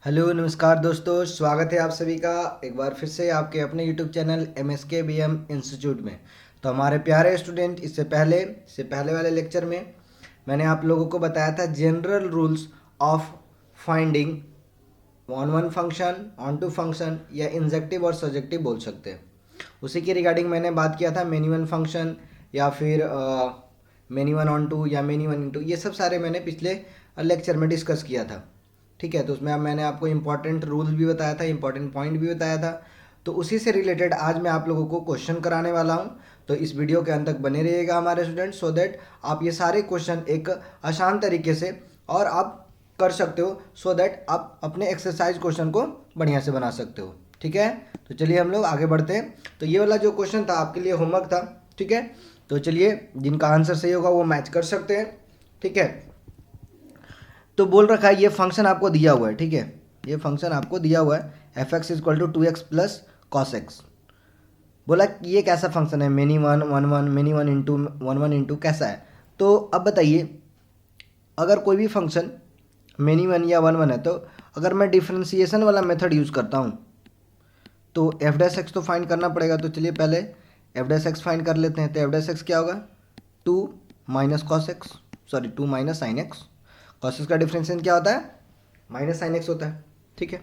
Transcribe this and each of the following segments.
Hello नमस्कार दोस्तों, स्वागत है आप सभी का एक बार फिर से आपके अपने यूट्यूब चैनल MSKBM इंस्टीट्यूट में। तो हमारे प्यारे स्टूडेंट, इससे पहले वाले लेक्चर में मैंने आप लोगों को बताया था general rules of finding one one function, onto function या इंजेक्टिव और सब्जेक्टिव बोल सकते हैं। उसी के रिगार्डिंग मैंने बात किया था मेनी वन फंक्शन या फिर मेनी वन ऑन टू या मेनी वन इन टू, ये सब सारे मैंने पिछले लेक्चर में डिस्कस किया था। ठीक है, तो उसमें अब मैंने आपको इंपॉर्टेंट रूल्स भी बताया था, इंपॉर्टेंट पॉइंट भी बताया था। तो उसी से रिलेटेड आज मैं आप लोगों को क्वेश्चन कराने वाला हूं। तो इस वीडियो के अंत तक बने रहिएगा हमारे स्टूडेंट, सो दैट आप ये सारे क्वेश्चन एक आसान तरीके से और आप कर सकते हो, सो दैट आप अपने एक्सरसाइज क्वेश्चन को बढ़िया से बना सकते हो। ठीक है, तो चलिए हम लोग आगे बढ़ते हैं। तो ये वाला जो क्वेश्चन था आपके लिए होमवर्क था। ठीक है, तो चलिए जिनका आंसर सही होगा वो मैच कर सकते हैं। ठीक है, तो बोल रखा है ये फंक्शन आपको दिया हुआ है। ठीक है, ये फंक्शन आपको दिया हुआ है f(x) = 2x plus cos x. बोला कि ये कैसा फंक्शन है, many one one one, many one into one one into, कैसा है। तो अब बताइए, अगर कोई भी फंक्शन मेनी वन या वन वन है, तो अगर मैं डिफ्रेंसिएशन वाला मेथड यूज़ करता हूँ तो f(x) तो फाइंड करना पड़ेगा। तो चलिए पहले f(x) फाइंड कर लेते हैं। तो f(x) क्या होगा, 2 minus cos x, sorry 2 minus sine x. Cos x का डिफरेंशिएशन क्या होता है, माइनस साइन एक्स होता है। ठीक है,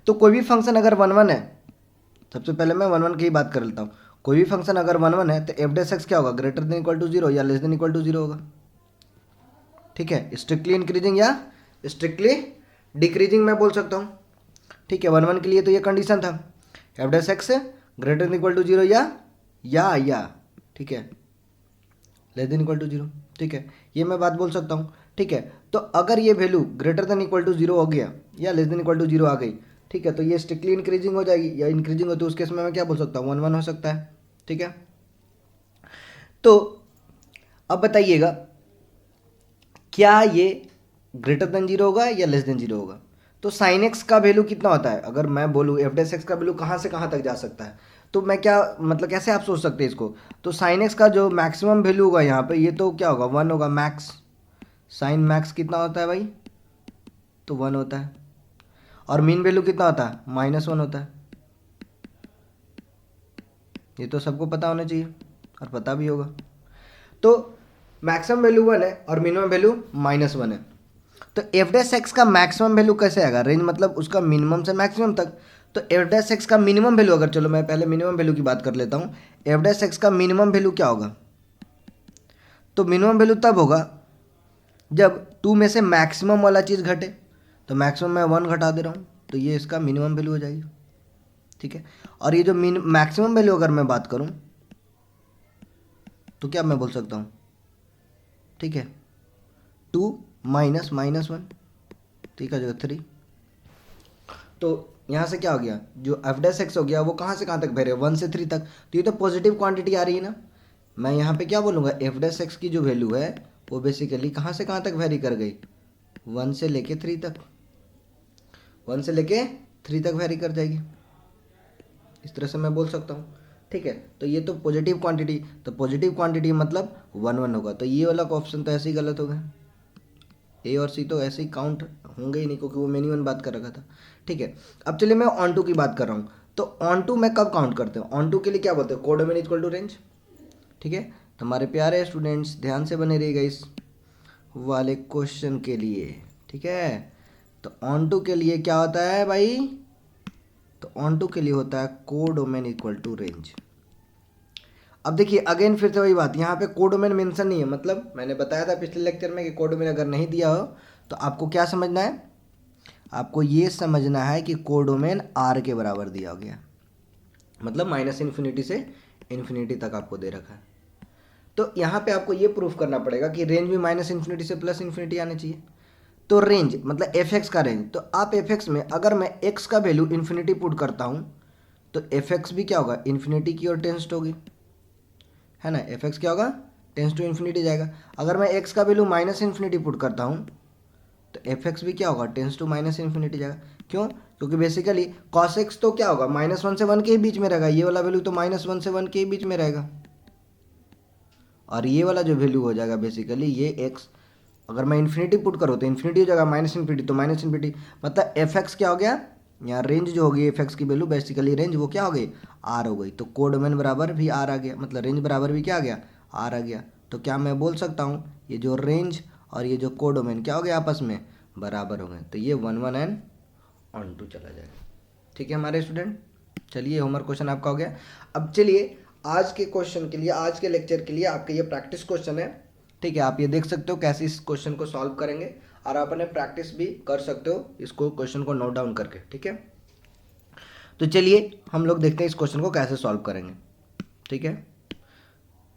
तो कोई भी फंक्शन अगर वन वन है, सबसे पहले मैं वन वन की ही बात कर लेता हूँ। कोई भी फंक्शन अगर वन वन है तो f(x) क्या होगा, greater than equal to zero या less than equal to zero होगा। ठीक है, स्ट्रिक्टली इंक्रीजिंग या स्ट्रिक्टली डिक्रीजिंग मैं बोल सकता हूँ। ठीक है, वन वन के लिए तो ये कंडीशन था, f(x) greater than equal to zero या ठीक है, less than equal to zero. ठीक है, ये मैं बात बोल सकता हूँ। ठीक है, तो अगर ये value greater than equal to zero हो गया या less than equal to zero आ गई, ठीक है, तो ये स्ट्रिक्टली इंक्रीजिंग हो जाएगी, या इंक्रीजिंग हो तो उस केस में मैं क्या बोल सकता हूँ, वन वन हो सकता है। ठीक है, तो अब बताइएगा क्या ये ग्रेटर देन जीरो होगा या लेस देन जीरो होगा। तो साइन एक्स का वैल्यू कितना होता है, अगर मैं बोलूँ f(x) का वैल्यू कहाँ से कहाँ तक जा सकता है, तो मैं क्या मतलब कैसे आप सोच सकते हैं इसको। तो साइन एक्स का जो मैक्सिमम वैल्यू होगा यहाँ पे, ये तो क्या होगा, वन होगा मैक्स। साइन मैक्स कितना होता है भाई, तो वन होता है। और मीन वैल्यू कितना होता है, माइनस वन होता है। ये तो सबको पता होना चाहिए और पता भी होगा। तो मैक्सिमम वैल्यू वन है और मिनिमम वैल्यू माइनस वन है। तो f(x) का मैक्सिमम वैल्यू कैसे आएगा, रेंज मतलब उसका मिनिमम से मैक्सिमम तक। तो f(x) का मिनिमम वैल्यू, अगर चलो मैं पहले मिनिमम वैल्यू की बात कर लेता हूँ। f(x) का मिनिमम वैल्यू क्या होगा, तो मिनिमम वैल्यू तब होगा जब टू में से मैक्सिमम वाला चीज़ घटे। तो मैक्सिमम मैं वन घटा दे रहा हूँ, तो ये इसका मिनिमम वैल्यू हो जाएगी। ठीक है, और ये जो मैक्सिमम वैल्यू अगर मैं बात करूँ तो क्या मैं बोल सकता हूँ, ठीक है, टू माइनस माइनस वन, ठीक है, जगह थ्री। तो यहाँ से क्या हो गया, जो f(x) हो गया वो कहाँ से कहाँ तक वेरी है, वन से थ्री तक। तो ये तो पॉजिटिव क्वांटिटी आ रही है ना। मैं यहाँ पे क्या बोलूँगा, f(x) की जो वैल्यू है वो बेसिकली कहाँ से कहाँ तक वेरी कर गई, वन से लेके थ्री तक, वन से लेके थ्री तक वेरी कर जाएगी। इस तरह से मैं बोल सकता हूँ। ठीक है, तो ये तो पॉजिटिव क्वांटिटी, तो पॉजिटिव क्वांटिटी मतलब वन वन होगा। तो ये वाला ऑप्शन तो ऐसे ही गलत हो गया, ए और सी तो ऐसे ही काउंट होंगे ही नहीं, क्योंकि वो मेनी वन बात कर रखा था। ठीक है, अब चलिए मैं ऑन टू की बात कर रहा हूँ। तो ऑन टू मैं कब काउंट करते हैं, ऑन टू के लिए क्या बोलते हैं, कोडोमेन इक्वल टू रेंज। ठीक है, तो हमारे प्यारे स्टूडेंट्स ध्यान से बने रहिएगा इस वाले क्वेश्चन के लिए। ठीक है, तो ऑन टू के लिए क्या होता है भाई, तो ऑन टू के लिए होता है कोडोमेन इक्वल टू रेंज। अब देखिए अगेन फिर से वही बात, यहाँ पे कोडोमेन मेंशन नहीं है, मतलब मैंने बताया था पिछले लेक्चर में कि कोडोमेन अगर नहीं दिया हो तो आपको क्या समझना है, आपको ये समझना है कि कोडोमेन आर के बराबर दिया गया, मतलब माइनस इन्फिनिटी से इन्फिनिटी तक आपको दे रखा है। तो यहाँ पे आपको ये प्रूफ करना पड़ेगा कि रेंज भी माइनस इन्फिनिटी से प्लस इन्फिनिटी आनी चाहिए। तो रेंज मतलब f(x) का रेंज, तो आप f(x) में अगर मैं x का वैल्यू इन्फिनिटी पुट करता हूँ तो f(x) भी क्या होगा, इन्फिनिटी की ओर टेंस होगी, है ना। f(x) क्या होगा, टेंस टू इन्फिनिटी जाएगा। अगर मैं x का वैल्यू माइनस इन्फिनिटी पुट करता हूँ तो f(x) भी क्या होगा, टेंस टू माइनस इन्फिनिटी जाएगा। क्यों, क्योंकि बेसिकली cos x तो क्या होगा, माइनस वन से वन के ही बीच में रहेगा, ये वाला वैल्यू तो माइनस वन से वन के ही बीच में रहेगा। और ये वाला जो वैल्यू हो जाएगा बेसिकली ये x अगर मैं इन्फिनिटी पुट करूँ तो इन्फिनिटी हो जाएगा, माइनस इन्फिनिटी तो माइनस इन्फिनिटी, मतलब एफ एक्स क्या हो गया, यहाँ रेंज जो होगी एफ एक्स की वैल्यू बेसिकली रेंज वो क्या हो गई, आर हो गई। तो कोडोमेन बराबर भी आर आ गया, मतलब रेंज बराबर भी क्या आ गया, आर आ गया। तो क्या मैं बोल सकता हूँ ये जो रेंज और ये जो कोडोमेन क्या हो गया आपस में बराबर हो गए, तो ये 1 1 एंड ऑन टू चला जाएगा। ठीक है हमारे स्टूडेंट, चलिए होमवर्क क्वेश्चन आपका हो गया। अब चलिए आज के क्वेश्चन के लिए, आज के लेक्चर के लिए आपका ये प्रैक्टिस क्वेश्चन है। ठीक है, आप ये देख सकते हो कैसे इस क्वेश्चन को सॉल्व करेंगे, और आप अपने प्रैक्टिस भी कर सकते हो इसको, क्वेश्चन को नोट डाउन करके। ठीक है, तो चलिए हम लोग देखते हैं इस क्वेश्चन को कैसे सॉल्व करेंगे। ठीक है,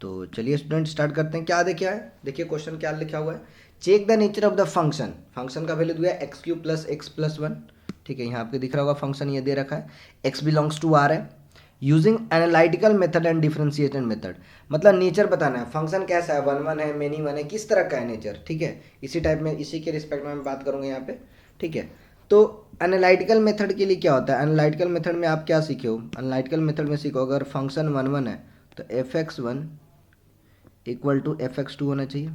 तो चलिए स्टूडेंट स्टार्ट करते हैं। क्या देखिए है, देखिए क्वेश्चन क्या लिखा हुआ है, check the nature of the function, function का वैल्यू दिया X cube plus X plus one. ठीक है, यहाँ आपको दिख रहा होगा फंक्शन ये दे रखा है, एक्स बिलोंग्स टू आर है, using analytical method and differentiation method, मतलब नेचर बताना है, फंक्शन कैसा है, वन वन है, मेनी वन है, किस तरह का है नेचर। ठीक है, इसी टाइप में, इसी के रिस्पेक्ट में मैं बात करूँगा यहाँ पे। ठीक है, तो एनालिटिकल मेथड के लिए क्या होता है, एनालिटिकल मेथड में आप क्या सीखे हो, एनालिटिकल मेथड में सीखो अगर फंक्शन वन वन है तो F X one equal to F X two होना चाहिए।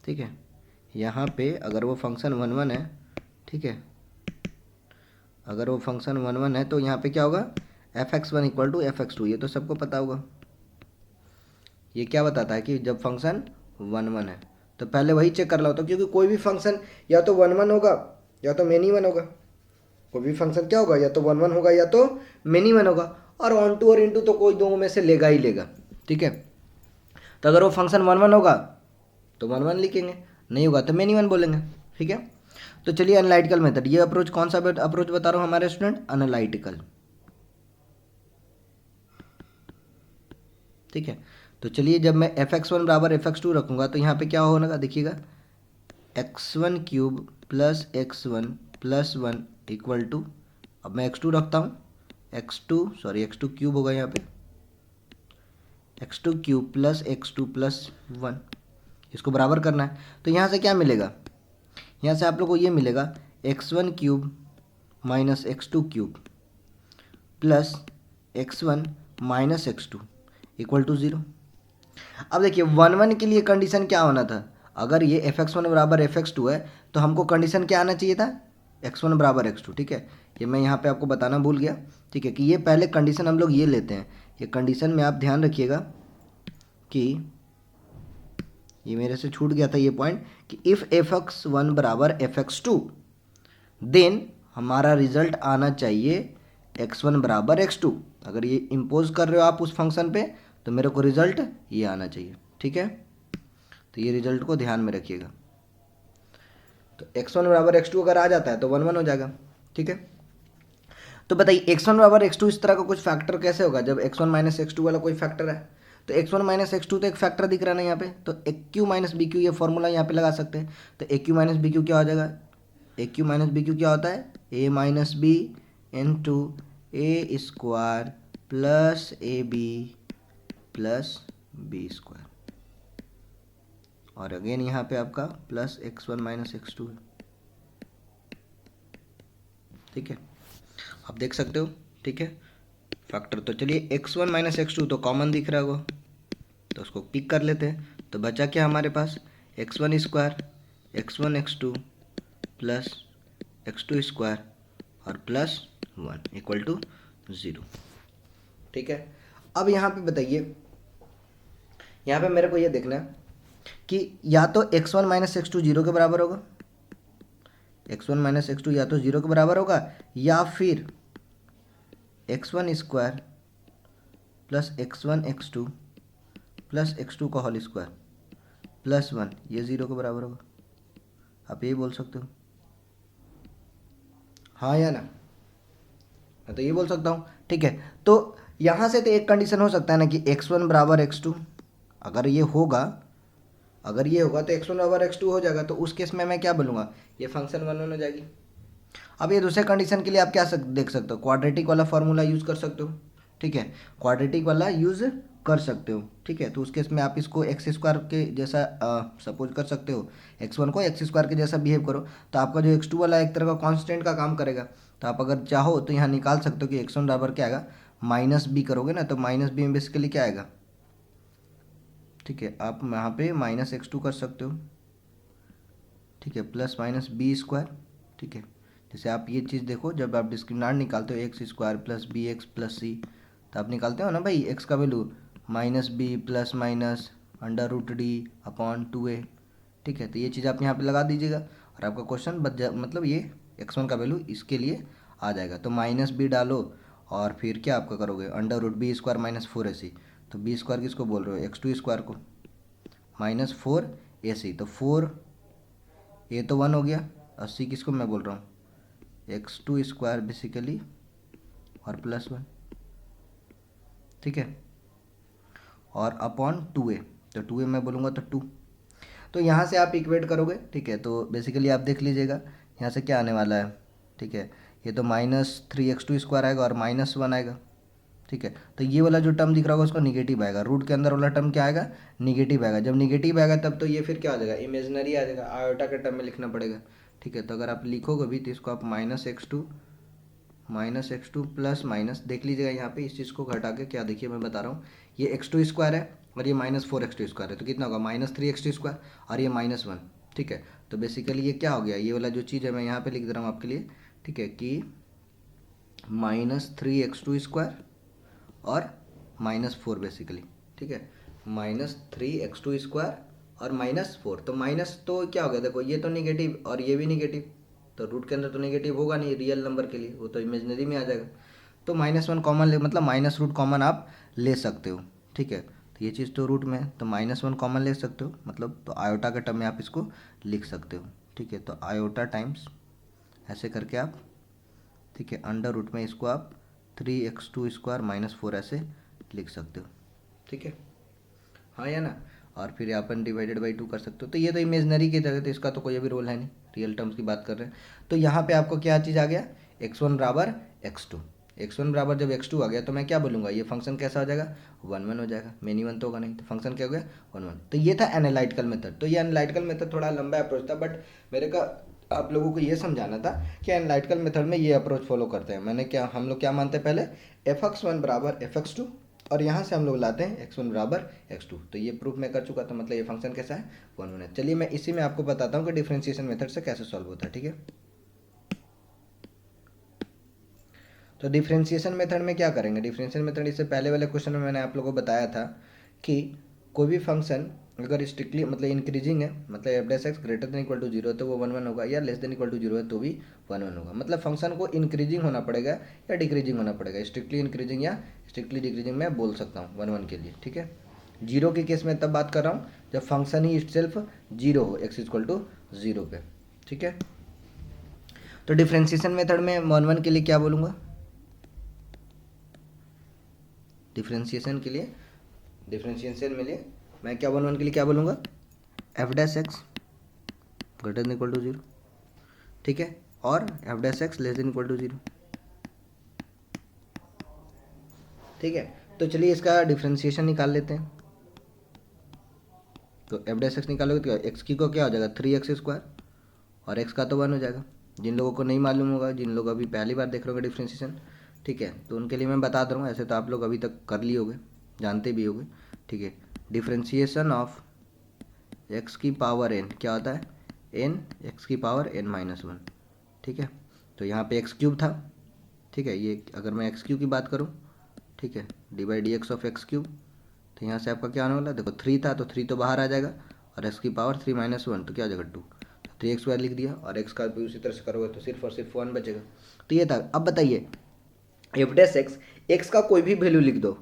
ठीक है, यहाँ पे अगर वो फंक्शन वन वन है, ठीक है, अगर वो फंक्शन वन वन है तो यहाँ पे क्या होगा, F X one equal to F X two, ये तो सबको पता होगा। ये क्या बताता है कि जब फंक्शन वन वन है तो पहले वही चेक कर लो, तो क्योंकि कोई भी फंक्शन या तो वन वन होगा या तो मेनी वन होगा, कोई भी फंक्शन क्या होगा, या तो वन वन होगा या तो मेनी वन होगा, और ऑन टू और इनटू तो कोई दो में से लेगा ही लेगा। ठीक है, तो अगर वो फंक्शन वन वन होगा तो वन वन लिखेंगे, नहीं होगा तो मेनी वन बोलेंगे। ठीक है, तो चलिए एनालिटिकल मेथड, ये अप्रोच कौन सा अप्रोच बता रहा हूँ हमारे स्टूडेंट, एनालिटिकल। ठीक है, तो चलिए जब मैं एफ एक्स वन बराबर एफ एक्स टू रखूँगा तो यहाँ पे क्या होगा, देखिएगा X one cube plus X one plus one equal to, अब मैं एक्स टू रखता हूँ, एक्स टू क्यूब होगा यहाँ पे, x two cube plus X two plus one, इसको बराबर करना है। तो यहाँ से क्या मिलेगा, यहाँ से आप लोग को ये मिलेगा X one cube minus X two cube plus X one minus X two equal to zero. अब देखिए वन वन के लिए कंडीशन क्या होना था, अगर ये एफ एक्स वन बराबर एफ एक्स टू है तो हमको कंडीशन क्या आना चाहिए था, एक्स वन बराबर एक्स टू। ठीक है, ये मैं यहाँ पे आपको बताना भूल गया। ठीक है, कि ये पहले कंडीशन हम लोग ये लेते हैं, ये कंडीशन में आप ध्यान रखिएगा कि ये मेरे से छूट गया था ये पॉइंट, कि इफ़ एफ एक्स वन बराबर एफ एक्स टू देन हमारा रिजल्ट आना चाहिए एक्स वन बराबर एक्स टू। अगर ये इम्पोज कर रहे हो आप उस फंक्शन पे तो मेरे को रिजल्ट ये आना चाहिए। ठीक है, तो ये रिजल्ट को ध्यान में रखिएगा। तो एक्स वन बराबर एक्स टू अगर आ जाता है तो वन वन हो जाएगा। ठीक है, तो बताइए एक्स वन बराबर एक्स टू इस तरह का कुछ फैक्टर कैसे होगा जब X one minus X two वाला कोई फैक्टर है। तो X one minus X two तो एक फैक्टर दिख रहा है ना यहाँ पे, तो A cube minus B cube ये फॉर्मूला यहाँ पे लगा सकते हैं। तो A cube minus B cube क्या हो जाएगा, A cube minus B cube क्या होता है, A minus B into A square plus A B plus B square, और अगेन यहाँ पे आपका plus X one minus X two है। ठीक है, आप देख सकते हो। ठीक है, फैक्टर, तो चलिए X one minus X two तो कॉमन दिख रहा होगा तो उसको पिक कर लेते हैं। तो बचा क्या हमारे पास, X one square X one X two plus X two square और plus one equal to zero. ठीक है, अब यहाँ पे बताइए, यहाँ पे मेरे को ये देखना है कि या तो X one minus X two zero के बराबर होगा, X one minus X two या तो जीरो के बराबर होगा, या फिर X one square plus X one X two plus X two का होल स्क्वायर प्लस वन ये ज़ीरो के बराबर होगा। आप यही बोल सकते हो, हाँ या ना, मैं तो ये बोल सकता हूँ। ठीक है, तो यहाँ से तो एक कंडीशन हो सकता है ना कि एक्स वन बराबर एक्स टू, अगर ये होगा, अगर ये होगा तो एक्स वन बराबर एक्स टू हो जाएगा, तो उस केस में मैं क्या बोलूँगा, ये फंक्शन वन वन हो जाएगी। अब ये दूसरे कंडीशन के लिए आप क्या देख सकते हो, क्वाड्रेटिक वाला फार्मूला यूज़ कर सकते हो। ठीक है, क्वाड्रेटिक वाला यूज़ कर सकते हो। ठीक है, तो उस केस में आप इसको एक्स स्क्वायर के जैसा सपोज कर सकते हो, एक्स वन को एक्स स्क्वायर के जैसा बिहेव करो, तो आपका जो एक्स टू वाला एक तरह का कांस्टेंट का काम करेगा। तो आप अगर चाहो तो यहाँ निकाल सकते हो कि एक्स वन बराबर क्या आएगा, माइनस बी करोगे ना तो माइनस बी में बेसिकली क्या आएगा, ठीक है, आप यहाँ पे -x2 कर सकते हो, ठीक है, प्लस माइनस बी स्क्वायर, ठीक है। जैसे आप ये चीज़ देखो, जब आप डिस्क्रिमिनेंट निकालते हो X square plus B X plus C, तो आप निकालते हो ना भाई एक्स का value minus B plus minus under root D upon 2a, ठीक है। तो ये चीज़ आप यहाँ पे लगा दीजिएगा और आपका क्वेश्चन बच जा, मतलब ये x1 का वैल्यू इसके लिए आ जाएगा। तो माइनस बी डालो और फिर क्या आपका करोगे, under root B square minus 4ac। तो बी स्क्वायर किसको बोल रहे हो, x2 स्क्वायर को, माइनस 4ac। तो 4 ये तो 1 हो गया, 80 किसको मैं बोल रहा हूँ, x2 स्क्वायर बेसिकली और प्लस 1, ठीक है, और अपॉन 2a। तो 2a मैं बोलूँगा तो 2। तो यहाँ से आप इक्वेट करोगे, ठीक है। तो बेसिकली आप देख लीजिएगा यहाँ से क्या आने वाला है, ठीक है। ये तो -3x2 स्क्वायर आएगा और -1 आएगा, ठीक है। तो ये वाला जो टर्म दिख रहा होगा उसका निगेटिव आएगा, रूट के अंदर वाला टर्म क्या आएगा, निगेटिव आएगा। जब निगेटिव आएगा तब तो ये फिर क्या आ जाएगा, इमेजनरी आ जाएगा, आयोटा के टर्म में लिखना पड़ेगा, ठीक है। तो अगर आप लिखोगे भी तो इसको आप -x2 प्लस माइनस देख लीजिएगा, यहाँ पे इस चीज़ को घटा के क्या, देखिए मैं बता रहा हूँ, ये x2 स्क्वायर है और ये -4x2 स्क्वायर है, तो कितना होगा -3x2 स्क्वायर और ये -1, ठीक है। तो बेसिकली ये क्या हो गया, ये वाला जो चीज़ है मैं यहाँ पे लिख दे रहा हूँ आपके लिए, ठीक है, कि -3x2 स्क्वायर और -4 बेसिकली, ठीक है, -3x2 स्क्वायर और -4। तो माइनस तो क्या हो गया, देखो ये तो निगेटिव और ये भी निगेटिव, तो रूट के अंदर तो नेगेटिव होगा नहीं रियल नंबर के लिए, वो तो इमेजनरी में आ जाएगा। तो -1 कॉमन ले, मतलब माइनस रूट कॉमन आप ले सकते हो, ठीक है। तो ये चीज़ तो रूट में है तो -1 कॉमन ले सकते हो, मतलब तो आयोटा के टर्म में आप इसको लिख सकते हो, ठीक है। तो आयोटा टाइम्स ऐसे करके आप, ठीक है, अंडर रूट में इसको आप 3x2 स्क्वायर -4 ऐसे लिख सकते हो, ठीक है, हाँ या ना। और फिर अपन डिवाइडेड बाई 2 कर सकते हो। तो ये तो इमेजनरी की जगह, तो इसका तो कोई अभी रोल है नहीं, रियल टर्म्स की बात कर रहे हैं। तो यहाँ पे आपको क्या चीज़ आ गया, x1 बराबर x2, x1 बराबर जब x2 आ गया तो मैं क्या बोलूँगा, ये फंक्शन कैसा हो जाएगा, 1 1 हो जाएगा, मेनी 1 तो होगा नहीं, तो फंक्शन क्या हो गया 1 1। तो ये था एनालिटिकल मेथड। तो ये एनालिटिकल मेथड थोड़ा लंबा अप्रोच था, बट मेरे का आप लोगों को ये समझाना था कि एनालिटिकल मेथड में ये अप्रोच फॉलो करते हैं। मैंने क्या, हम लोग क्या मानते हैं, पहले fx1 बराबर fx2 और यहाँ से हम लोग लाते हैं x1 बराबर x2। तो ये प्रूफ मैं कर चुका था, मतलब ये फंक्शन कैसा है 1 1 है। चलिए मैं इसी में आपको बताता हूँ कि डिफरेंशिएशन मेथड से कैसे सॉल्व होता है, ठीक है। तो डिफरेंशिएशन मेथड में क्या करेंगे, डिफरेंशिएशन मेथड इससे पहले वाले क्वेश्चन में मैंने आप लोगों को बताया था कि कोई भी फंक्शन अगर स्ट्रिक्टली मतलब इंक्रीजिंग है, मतलब F dash X greater than equal to 0 है तो वो 1 1 होगा, या लेस देन इक्वल टू 0 है तो भी 1 1 होगा। मतलब फंक्शन को इंक्रीजिंग होना पड़ेगा या डिक्रीजिंग होना पड़ेगा, स्ट्रिक्टली इंक्रीजिंग या स्ट्रिक्टली डिक्रीजिंग मैं बोल सकता हूँ 1 1 के लिए, ठीक है। जीरो के केस में तब बात कर रहा हूँ जब फंक्शन ही इटसेल्फ जीरो हो, एक्स इक्वल टू 0 पे, ठीक है। तो डिफरेंशिएशन मेथड में 1 1 के लिए क्या बोलूँगा, डिफरेंशिएशन के लिए, डिफरेंशिएशन में लिए मैं क्या 1 1 के लिए क्या बोलूँगा, F dash X greater than equal to 0, ठीक है, और F dash X less than equal to 0, ठीक है। तो चलिए इसका डिफरेंशिएशन निकाल लेते हैं। तो एफ डैश एक्स निकालोगे तो एक्स की को क्या हो जाएगा 3x स्क्वायर और एक्स का तो 1 हो जाएगा। जिन लोगों को नहीं मालूम होगा, जिन लोग अभी पहली बार देख रहे होंगे डिफरेंशिएशन, ठीक है, तो उनके लिए मैं बता दूँगा, ऐसे तो आप लोग अभी तक कर लिए होंगे, जानते भी होंगे, ठीक है। डिफरेंशिएशन ऑफ एक्स की पावर n क्या होता है, n एक्स की पावर n-1, ठीक है। तो यहाँ पे एक्स क्यूब था, ठीक है, ये अगर मैं एक्स क्यूब की बात करूँ, ठीक है, divide x of x cube, तो यहाँ से आपका क्या होने वाला, देखो 3 था तो 3 तो बाहर आ जाएगा और एक्स की पावर 3-1 तो क्या हो जाएगा 2, 3x स्क्वायर लिख दिया और एक्स का भी उसी तरह से करोगे तो सिर्फ और सिर्फ 1 बचेगा। तो ये था। अब बताइए एफ डैश एक्स, एक्स का कोई भी वैल्यू लिख दो,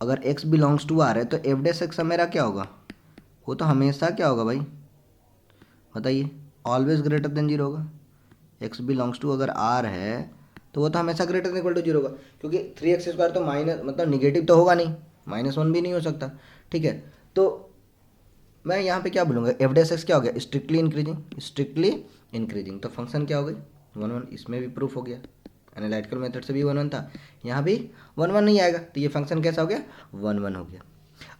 अगर एक्स बिलोंग्स टू आर है तो एफ डैश एक्स मेरा क्या होगा, वो तो हमेशा क्या होगा भाई, बताइए, ऑलवेज ग्रेटर देन 0 होगा। एक्स बिलोंग्स टू अगर आर है तो वो तो हमेशा ग्रेटर देन इक्वल टू 0 होगा, क्योंकि 3x स्क्वायर तो माइनस मतलब निगेटिव तो होगा नहीं, -1 भी नहीं हो सकता, ठीक है। तो मैं यहाँ पे क्या बोलूँगा, एफ डैश एक्स क्या हो गया, स्ट्रिक्टली इंक्रीजिंग, स्ट्रिक्टली इंक्रीजिंग। तो फंक्शन क्या हो गई 1 1, इसमें भी प्रूफ हो गया, एनालिटिकल मेथड से भी 1 1 था, यहाँ भी 1 1 नहीं आएगा, तो ये फंक्शन कैसा हो गया 1 1 हो गया।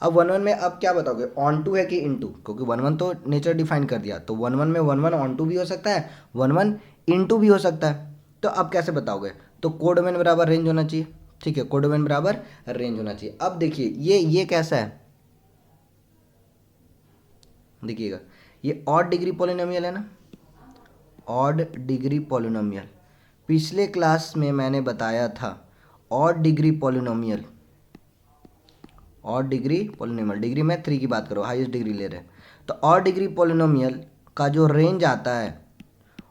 अब 1 1 में अब क्या बताओगे, ऑन टू है कि इन टू, क्योंकि 1 1 तो नेचर डिफाइन कर दिया, तो 1 1 में 1 1 ऑन टू भी हो सकता है, 1 1 इन टू भी हो सकता है। तो अब कैसे बताओगे, तो कोड डोमेन बराबर रेंज होना चाहिए, ठीक है, कोड डोमेन बराबर रेंज होना चाहिए। अब देखिए ये कैसा है, देखिएगा ये ऑड डिग्री पॉलिनोमियल है ना, ऑड डिग्री पॉलिनोमियल। पिछले क्लास में मैंने बताया था odd degree polynomial, odd degree polynomial, degree में 3 की बात करो, हाईएस्ट डिग्री ले रहे हैं। तो ऑड डिग्री पॉलिनोमियल का जो रेंज आता है,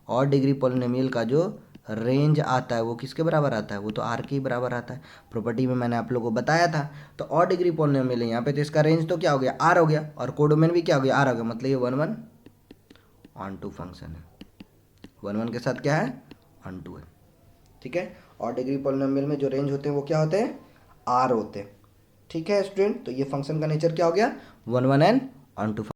ऑड डिग्री पॉलिनोमियल का जो रेंज आता है वो किसके बराबर आता है, वो तो आर के ही बराबर आता है। प्रॉपर्टी में मैंने आप लोगों को बताया था। तो ऑड डिग्री पॉलिनोमियल है यहाँ पे, तो इसका रेंज तो क्या हो गया, आर हो गया, और कोडोमेन भी क्या हो गया, आर हो गया। मतलब ये 1/1 फंक्शन है, 1/1 के साथ क्या है, ऑन टू है। ठीक है, ऑड डिग्री पॉलिनोमियल में जो रेंज होते हैं वो क्या होते हैं, आर होते हैं। ठीक है स्टूडेंट, तो ये फंक्शन का नेचर क्या हो गया, 1/1 एंड ऑन टू।